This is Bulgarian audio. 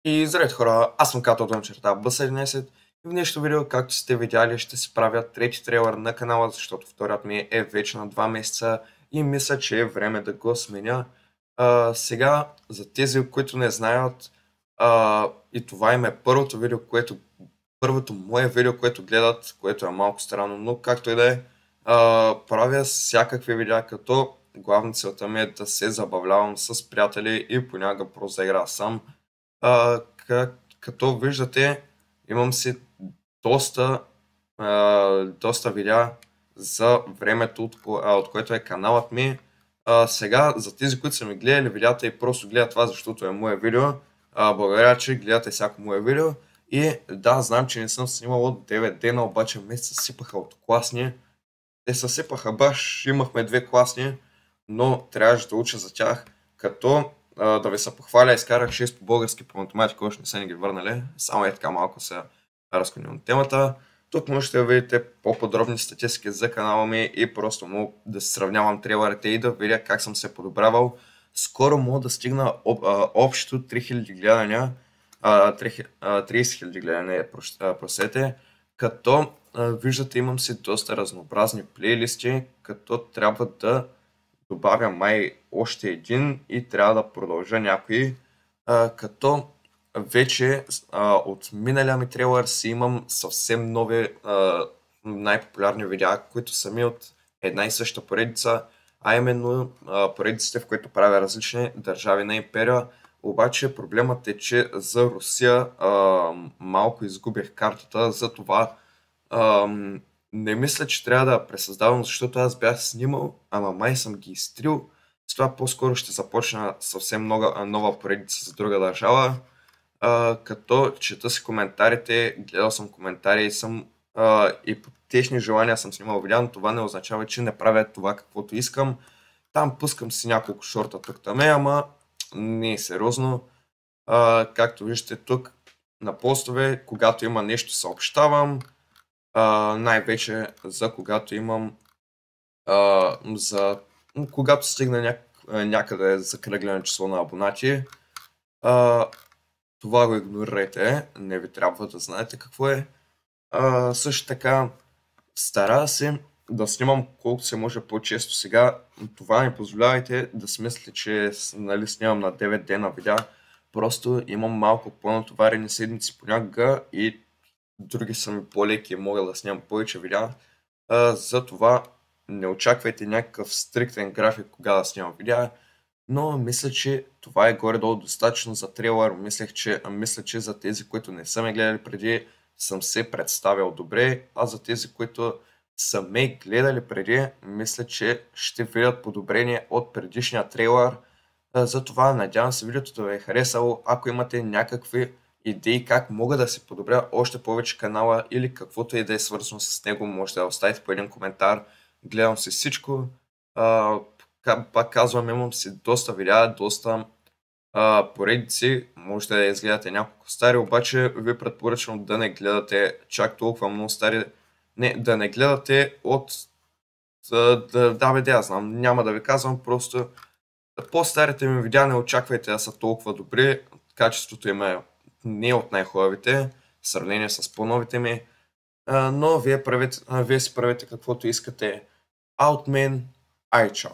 И здравейте хора, аз съм Като от черта Бъс11 и в днешното видео, както сте видяли, ще си правя трети трейлър на канала, защото вторият ми е вече на 2 месеца и мисля, че е време да го сменя. Сега, за тези, които не знаят, и това им е първото мое видео, което гледат, което е малко странно, но както и да е, правя всякакви видеа, като главна целта ми е да се забавлявам с приятели и понякога просто да игра сам. Като виждате, имам си доста видеа за времето, от което е каналът ми. Сега, за тези, които са ми гледали видеята и просто гледат това, защото е мое видео, благодаря, че гледате всяко мое видео. И да, знам, че не съм снимал от 9 дена, обаче месеца сипаха от класни. Те съсипаха баш, имахме 2 класни, но трябваше да уча за тях, като да ви се похваля, изкарах 6 по български по математика, още не са ни ги върнали, само е така малко се разклоним от темата. Тук можете да видите по-подробни статистики за канала ми и просто мога да се сравнявам трейлърите и да видя как съм се подобрявал. Скоро мога да стигна общо 3000 гледания, 30 000 гледания, простете, като виждате, имам си доста разнообразни плейлисти, като трябва да добавя май още един и трябва да продължа някои, като вече от миналия ми трейлър си имам съвсем нови най-популярни видеа, които са ми от една и съща поредица, а именно поредиците, в които правя различни държави на империя. Обаче проблемът е, че за Русия малко изгубих картата, затова не мисля, че трябва да я пресъздавам, защото аз бях снимал, ама май съм ги изтрил. С това по-скоро ще започна съвсем нова поредица за друга държава. Като чета си коментарите, гледал съм коментари и по техни желания съм снимал видео, но това не означава, че не правя това каквото искам. Там пускам си няколко шорта тук-таме, ама не е сериозно. Както виждате тук на постове, когато има нещо съобщавам, най-вече за когато имам, когато стигна някъде закръгляне число на абонати. Това го игнорирайте, не ви трябва да знаете какво е. Също така, старая се да снимам колкото се може по-често сега. Това не позволявайте да си мислите, че снимам на 9 дена видеа. Просто имам малко по-натоварени седмици понякога и други са ми по-леки и мога да снимам повече видеа. Затова не очаквайте някакъв стриктен график кога да снимам видеа. Но мисля, че това е горе-долу достатъчно за трейлър. Мисля, че за тези, които не са ме гледали преди, съм се представил добре. А за тези, които са ме гледали преди, мисля, че ще видят подобрение от предишния трейлър. Затова надявам се видеото да ви е харесало. Ако имате някакви идеи как мога да се подобря още повече канала или каквото и да е свързано с него, може да оставите по един коментар. Гледам си всичко. Пак казвам, имам си доста видеа, доста поредици. Може да изгледате няколко стари, обаче ви препоръчвам да не гледате чак толкова много стари. Не, да не гледате от... аз знам, няма да ви казвам, просто по-старите ми видеа не очаквайте да са толкова добри. Качеството им не е от най-хубавите в сравнение с по-новите ми. Но вие си правите каквото искате. А от мен, ай чао!